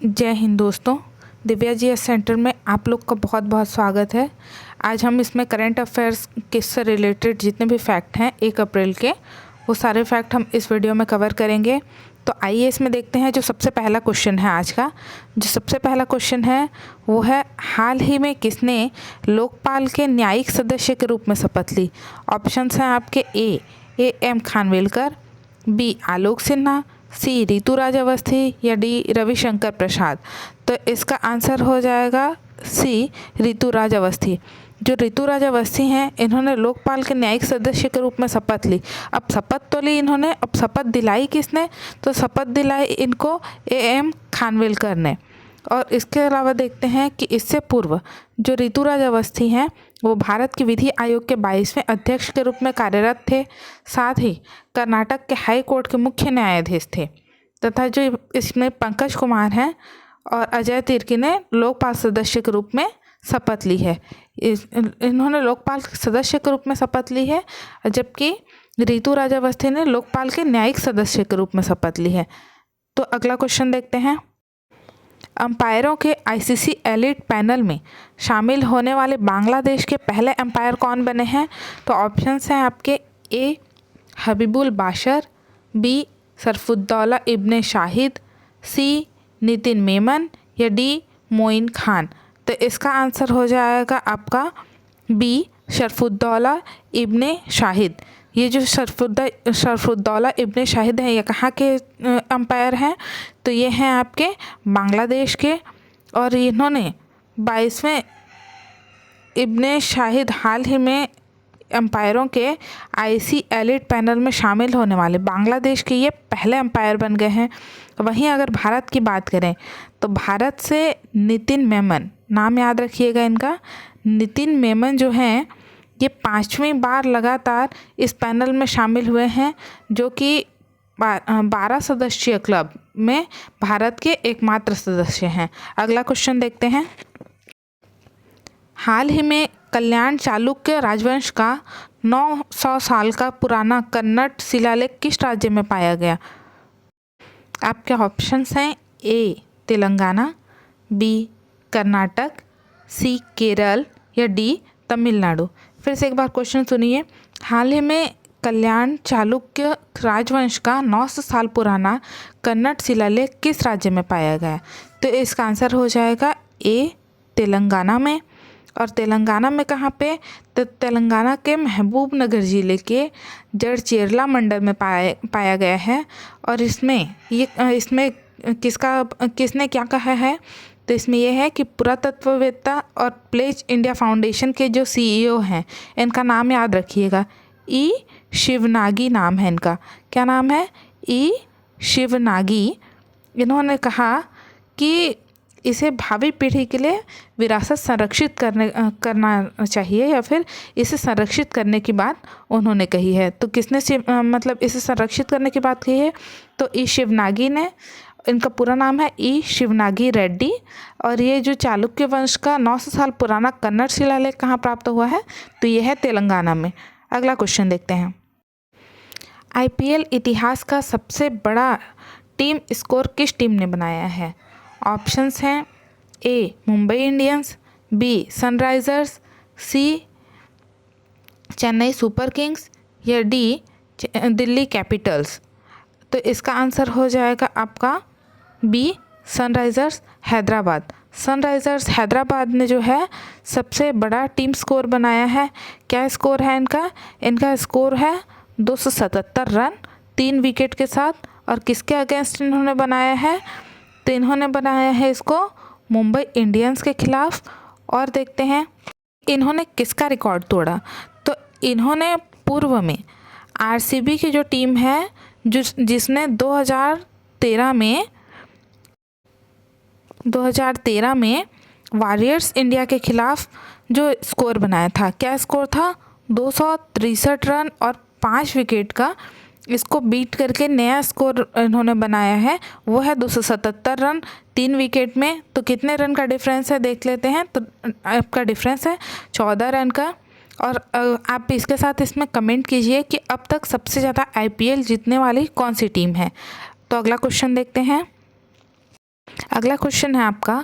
जय हिंद दोस्तों, Divya G S centre में आप लोग का बहुत बहुत स्वागत है। आज हम इसमें करंट अफेयर्स किससे रिलेटेड जितने भी फैक्ट हैं 1 अप्रैल के, वो सारे फैक्ट हम इस वीडियो में कवर करेंगे। तो आइए इसमें देखते हैं जो सबसे पहला क्वेश्चन है आज का। जो सबसे पहला क्वेश्चन है वो है, हाल ही में किसने लोकपाल के न्यायिक सदस्य के रूप में शपथ ली। ऑप्शंस हैं आपके ए एम खानविलकर, बी आलोक सिन्हा, सी ऋतुराज अवस्थी या डी रविशंकर प्रसाद। तो इसका आंसर हो जाएगा सी ऋतुराज अवस्थी। जो ऋतुराज अवस्थी हैं इन्होंने लोकपाल के न्यायिक सदस्य के रूप में शपथ ली। अब शपथ तो ली इन्होंने, अब शपथ दिलाई किसने, तो शपथ दिलाई इनको एम खानविलकर ने। और इसके अलावा देखते हैं कि इससे पूर्व जो ऋतुराज अवस्थी हैं वो भारत के विधि आयोग के 22वें अध्यक्ष के रूप में कार्यरत थे। साथ ही कर्नाटक के हाई कोर्ट के मुख्य न्यायाधीश थे। तथा जो इसमें पंकज कुमार हैं और अजय तिर्की ने लोकपाल सदस्य के रूप में शपथ ली है। इन्होंने लोकपाल सदस्य के रूप में शपथ ली है, जबकि ऋतुराज अवस्थी ने लोकपाल के न्यायिक सदस्य के रूप में शपथ ली है। तो अगला क्वेश्चन देखते हैं, अंपायरों के आईसीसी एलीट पैनल में शामिल होने वाले बांग्लादेश के पहले अंपायर कौन बने हैं। तो ऑप्शंस हैं आपके ए हबीबुल बाशर, बी सरफुद्दौला इब्ने शाहिद, सी नितिन मेमन या डी मोइन खान। तो इसका आंसर हो जाएगा आपका बी शरफुद्दौला इब्ने शाहिद। ये जो शरफुद्दौला इब्ने शाहिद हैं ये कहाँ के अंपायर हैं, तो ये हैं आपके बांग्लादेश के। और इन्होंने 22वें इब्ने शाहिद हाल ही में अंपायरों के आईसी एलीट पैनल में शामिल होने वाले बांग्लादेश के ये पहले अंपायर बन गए हैं। वहीं अगर भारत की बात करें तो भारत से नितिन मेमन, नाम याद रखिएगा इनका, नितिन मेमन जो हैं ये 5वीं बार लगातार इस पैनल में शामिल हुए हैं, जो कि 12 सदस्यीय क्लब में भारत के एकमात्र सदस्य हैं। अगला क्वेश्चन देखते हैं, हाल ही में कल्याण चालुक्य राजवंश का 900 साल का पुराना कन्नड़ शिलालेख किस राज्य में पाया गया। आपके ऑप्शंस हैं ए तेलंगाना, बी कर्नाटक, सी केरल या डी तमिलनाडु। फिर से एक बार क्वेश्चन सुनिए, हाल ही में कल्याण चालुक्य राजवंश का 900 साल पुराना कन्नड़ शिलालेख किस राज्य में पाया गया। तो इसका आंसर हो जाएगा ए तेलंगाना में। और तेलंगाना में कहाँ पे, तो तेलंगाना के महबूब नगर ज़िले के जड़चेरला मंडल में पाया गया है। और इसमें किसने क्या कहा है, तो इसमें यह है कि पुरातत्ववेत्ता और प्लेज इंडिया फाउंडेशन के जो सीईओ हैं इनका नाम याद रखिएगा, ई शिवनागी नाम है इनका। क्या नाम है, ई शिवनागी। इन्होंने कहा कि इसे भावी पीढ़ी के लिए विरासत संरक्षित करना चाहिए, या फिर इसे संरक्षित करने की बात उन्होंने कही है। तो किसने मतलब इसे संरक्षित करने की बात कही है, तो ई शिवनागी ने। इनका पूरा नाम है ई शिवनागी रेड्डी। और ये जो चालुक्य वंश का 900 साल पुराना कन्नड़ शिलालेख कहाँ प्राप्त हुआ है, तो ये है तेलंगाना में। अगला क्वेश्चन देखते हैं, आईपीएल इतिहास का सबसे बड़ा टीम स्कोर किस टीम ने बनाया है। ऑप्शंस हैं A Mumbai Indians, B Sunrisers, C Chennai Super Kings या डी दिल्ली कैपिटल्स। तो इसका आंसर हो जाएगा आपका B Sunrisers Hyderabad. Sunrisers Hyderabad ने जो है सबसे बड़ा टीम स्कोर बनाया है। क्या स्कोर है इनका, इनका स्कोर है 277 रन 3 विकेट के साथ। और किसके अगेंस्ट इन्होंने बनाया है, तो इन्होंने बनाया है इसको मुंबई इंडियंस के खिलाफ। और देखते हैं इन्होंने किसका रिकॉर्ड तोड़ा, तो इन्होंने पूर्व में आरसीबी की जो टीम है जिसने 2013 में वॉरियर्स इंडिया के खिलाफ जो स्कोर बनाया था, क्या स्कोर था 263 रन और 5 विकेट का। इसको बीट करके नया स्कोर इन्होंने बनाया है, वो है 277 रन 3 विकेट में। तो कितने रन का डिफरेंस है देख लेते हैं, तो आपका डिफरेंस है 14 रन का। और आप इसके साथ इसमें कमेंट कीजिए कि अब तक सबसे ज़्यादा आईपीएल जीतने वाली कौन सी टीम है। तो अगला क्वेश्चन देखते हैं, अगला क्वेश्चन है आपका,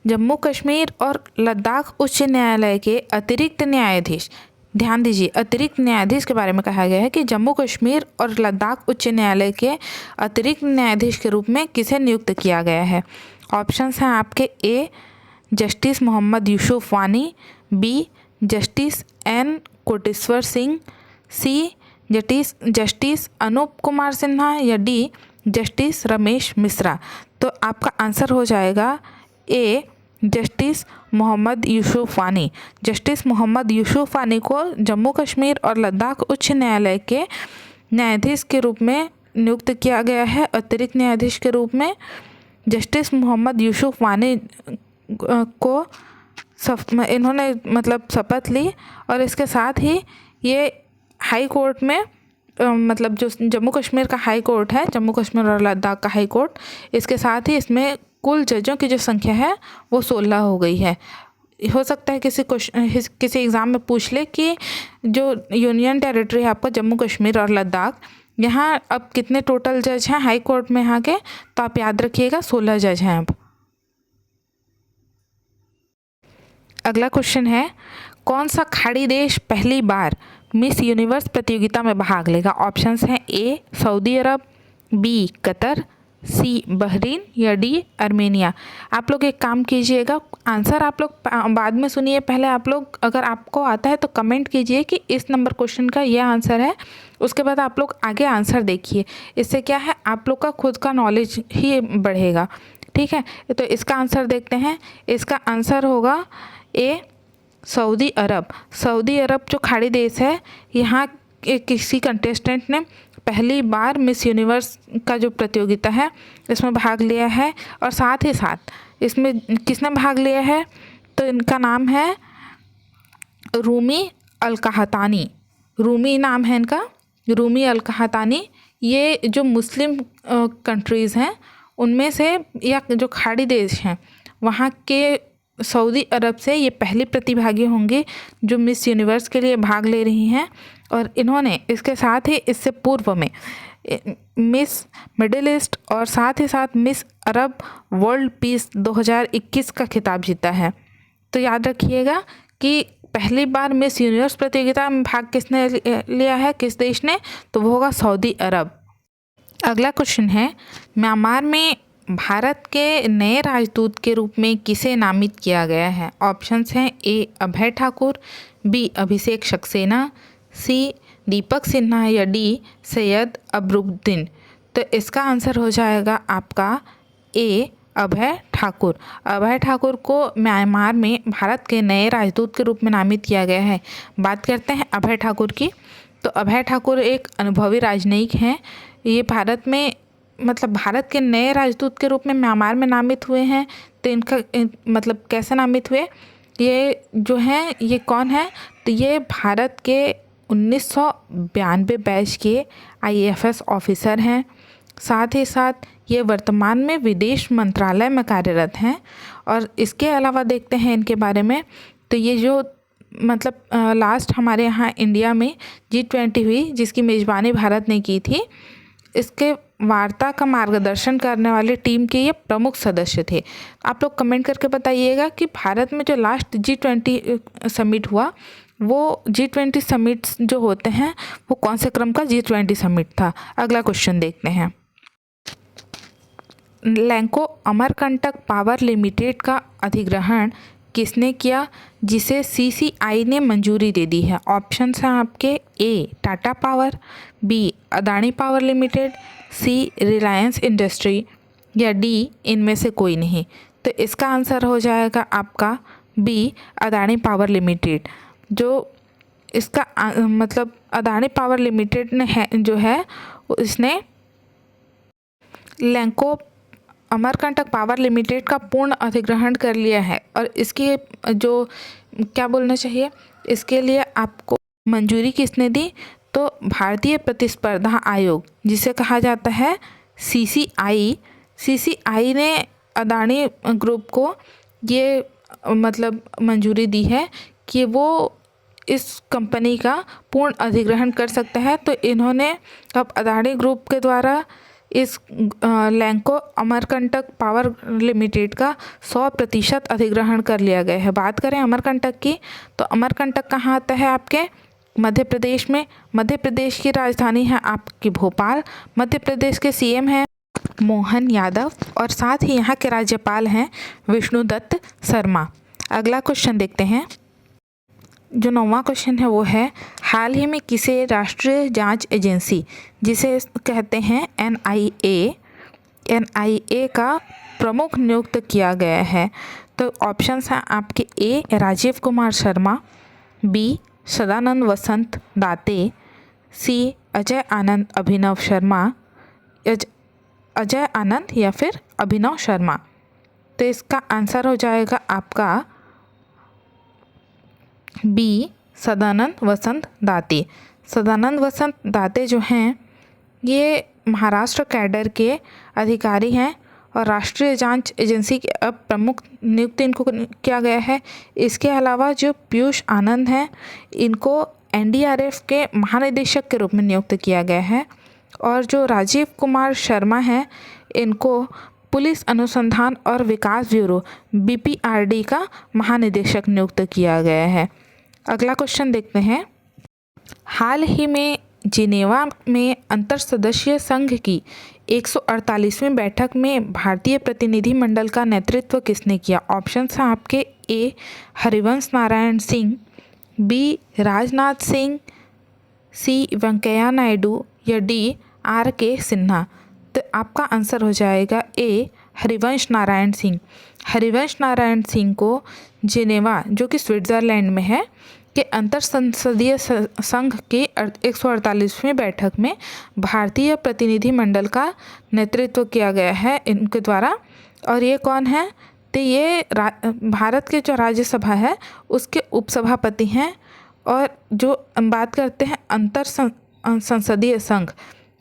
जम्मू कश्मीर और लद्दाख उच्च न्यायालय के अतिरिक्त न्यायाधीश, ध्यान दीजिए अतिरिक्त न्यायाधीश के बारे में कहा गया है कि जम्मू कश्मीर और लद्दाख उच्च न्यायालय के अतिरिक्त न्यायाधीश के रूप में किसे नियुक्त किया गया है। ऑप्शंस हैं आपके, ए justice Mohammad Yusuf Wani, B justice N Koteshwar Singh, C justice Anoop Kumar Sinha या डी जस्टिस रमेश मिश्रा। तो आपका आंसर हो जाएगा ए जस्टिस मोहम्मद यूसुफ वानी। जस्टिस मोहम्मद यूसुफ वानी को जम्मू कश्मीर और लद्दाख उच्च न्यायालय के न्यायाधीश के रूप में नियुक्त किया गया है, अतिरिक्त न्यायाधीश के रूप में। जस्टिस मोहम्मद यूसुफ वानी को इन्होंने मतलब शपथ ली और इसके साथ ही ये हाई कोर्ट में मतलब जो जम्मू कश्मीर का हाई कोर्ट है, जम्मू कश्मीर और लद्दाख का हाई कोर्ट, इसके साथ ही इसमें कुल जजों की जो संख्या है वो 16 हो गई है। हो सकता है किसी एग्ज़ाम में पूछ ले कि जो यूनियन टेरिटरी है आपका जम्मू कश्मीर और लद्दाख, यहाँ अब कितने टोटल जज हैं हाई कोर्ट में यहाँ के, तो आप याद रखिएगा 16 जज हैं अब। अगला क्वेश्चन है, कौन सा खाड़ी देश पहली बार मिस यूनिवर्स प्रतियोगिता में भाग लेगा। ऑप्शंस हैं, ए सऊदी अरब, बी कतर, सी बहरीन या डी आर्मेनिया। आप लोग एक काम कीजिएगा, आंसर आप लोग बाद में सुनिए, पहले आप लोग अगर आपको आता है तो कमेंट कीजिए कि इस नंबर क्वेश्चन का ये आंसर है, उसके बाद आप लोग आगे आंसर देखिए। इससे क्या है, आप लोग का खुद का नॉलेज ही बढ़ेगा, ठीक है। तो इसका आंसर देखते हैं, इसका आंसर होगा ए सऊदी अरब। सऊदी अरब जो खाड़ी देश है, यहाँ किसी कंटेस्टेंट ने पहली बार मिस यूनिवर्स का जो प्रतियोगिता है इसमें भाग लिया है, और साथ ही साथ इसमें किसने भाग लिया है, तो इनका नाम है रूमी अल कहातानी। रूमी नाम है इनका, रूमी अल कहातानी। ये जो मुस्लिम कंट्रीज़ हैं उनमें से या जो खाड़ी देश हैं वहाँ के सऊदी अरब से ये पहली प्रतिभागी होंगी जो मिस यूनिवर्स के लिए भाग ले रही हैं। और इन्होंने इसके साथ ही इससे पूर्व में मिस मिडिल ईस्ट और साथ ही साथ मिस अरब वर्ल्ड पीस 2021 का खिताब जीता है। तो याद रखिएगा कि पहली बार मिस यूनिवर्स प्रतियोगिता में भाग किसने लिया है, किस देश ने, तो वो होगा सऊदी अरब। अगला क्वेश्चन है, म्यांमार में भारत के नए राजदूत के रूप में किसे नामित किया गया है। ऑप्शंस हैं, ए अभय ठाकुर, बी अभिषेक सक्सेना, सी दीपक सिन्हा या डी सैयद अबरुद्दीन। तो इसका आंसर हो जाएगा आपका ए अभय ठाकुर। अभय ठाकुर को म्यांमार में भारत के नए राजदूत के रूप में नामित किया गया है। बात करते हैं अभय ठाकुर की, तो अभय ठाकुर एक अनुभवी राजनयिक हैं। ये भारत में मतलब भारत के नए राजदूत के रूप में म्यांमार में नामित हुए हैं। तो इनका मतलब कैसे नामित हुए, ये जो हैं ये कौन है, तो ये भारत के 1992 बैच के IAFS ऑफिसर हैं। साथ ही साथ ये वर्तमान में विदेश मंत्रालय में कार्यरत हैं। और इसके अलावा देखते हैं इनके बारे में, तो ये जो मतलब लास्ट हमारे यहाँ इंडिया में G20 हुई जिसकी मेज़बानी भारत ने की थी, इसके वार्ता का मार्गदर्शन करने वाली टीम के ये प्रमुख सदस्य थे। आप लोग कमेंट करके बताइएगा कि भारत में जो लास्ट G20 समिट हुआ वो G20 समिट्स जो होते हैं वो कौन से क्रम का G20 समिट था। अगला क्वेश्चन देखते हैं, लैंको अमरकंटक पावर लिमिटेड का अधिग्रहण किसने किया जिसे CCI ने मंजूरी दे दी है। ऑप्शंस हैं आपके, A Tata power, B Adani power limited, C Reliance industry या डी इनमें से कोई नहीं। तो इसका आंसर हो जाएगा आपका बी अदानी पावर लिमिटेड। जो इसका मतलब अदानी पावर लिमिटेड ने है जो है इसने लैंको अमरकंटक पावर लिमिटेड का पूर्ण अधिग्रहण कर लिया है। और इसकी जो क्या बोलना चाहिए, इसके लिए आपको मंजूरी किसने दी, तो भारतीय प्रतिस्पर्धा आयोग जिसे कहा जाता है CCI ने अदानी ग्रुप को ये मतलब मंजूरी दी है कि वो इस कंपनी का पूर्ण अधिग्रहण कर सकता है। तो इन्होंने अब अदानी ग्रुप के द्वारा इस लैंको अमरकंटक पावर लिमिटेड का 100% अधिग्रहण कर लिया गया है। बात करें अमरकंटक की, तो अमरकंटक कहाँ आता है आपके मध्य प्रदेश में। मध्य प्रदेश की राजधानी है आपकी भोपाल। मध्य प्रदेश के सीएम हैं मोहन यादव और साथ ही यहाँ के राज्यपाल हैं विष्णुदत्त शर्मा। अगला क्वेश्चन देखते हैं। जो 9वां क्वेश्चन है वो है, हाल ही में किसे राष्ट्रीय जांच एजेंसी, जिसे कहते हैं एनआईए का प्रमुख नियुक्त किया गया है। तो ऑप्शंस हैं आपके ए राजीव कुमार शर्मा, बी सदानंद वसंत दाते, सी अजय आनंद अभिनव शर्मा, अजय आनंद या फिर अभिनव शर्मा। तो इसका आंसर हो जाएगा आपका बी सदानंद वसंत दाते। सदानंद वसंत दाते जो हैं ये महाराष्ट्र कैडर के अधिकारी हैं और राष्ट्रीय जांच एजेंसी के अब प्रमुख नियुक्त इनको किया गया है। इसके अलावा जो पीयूष आनंद हैं इनको एनडीआरएफ के महानिदेशक के रूप में नियुक्त किया गया है और जो राजीव कुमार शर्मा हैं इनको पुलिस अनुसंधान और विकास ब्यूरो बीपीआरडी का महानिदेशक नियुक्त किया गया है। अगला क्वेश्चन देखते हैं। हाल ही में जिनेवा में अंतर सदस्यीय संघ की 148वीं बैठक में भारतीय प्रतिनिधिमंडल का नेतृत्व किसने किया। ऑप्शंस हैं आपके ए हरिवंश नारायण सिंह, बी राजनाथ सिंह, सी वेंकैया नायडू या डी आर के सिन्हा। तो आपका आंसर हो जाएगा ए हरिवंश नारायण सिंह। हरिवंश नारायण सिंह को जिनेवा जो कि स्विट्ज़रलैंड में है के अंतर संसदीय संघ की 148वीं बैठक में भारतीय प्रतिनिधिमंडल का नेतृत्व किया गया है इनके द्वारा। और ये कौन है, तो ये भारत के जो राज्यसभा है उसके उपसभापति हैं। और जो बात करते हैं अंतर संसदीय संघ,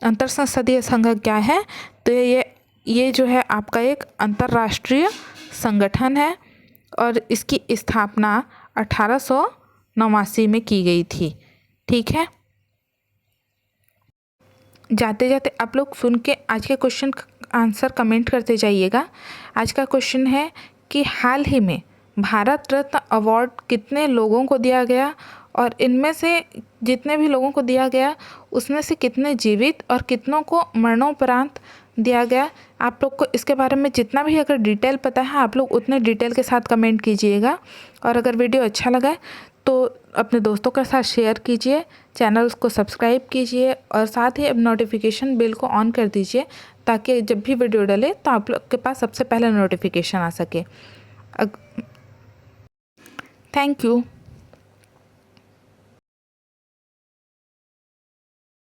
अंतर संसदीय संघ क्या है, तो ये जो है आपका एक अंतर्राष्ट्रीय संगठन है और इसकी स्थापना 1889 में की गई थी। ठीक है, जाते जाते आप लोग सुन के आज के क्वेश्चन आंसर कमेंट करते जाइएगा। आज का क्वेश्चन है कि हाल ही में भारत रत्न अवार्ड कितने लोगों को दिया गया और इनमें से जितने भी लोगों को दिया गया उसमें से कितने जीवित और कितनों को मरणोपरांत दिया गया। आप लोग को इसके बारे में जितना भी अगर डिटेल पता है आप लोग उतने डिटेल के साथ कमेंट कीजिएगा। और अगर वीडियो अच्छा लगा तो अपने दोस्तों के साथ शेयर कीजिए, चैनल को सब्सक्राइब कीजिए और साथ ही अब नोटिफिकेशन बिल को ऑन कर दीजिए ताकि जब भी वीडियो डले तो आप लोग के पास सबसे पहले नोटिफिकेशन आ सके। Thank you.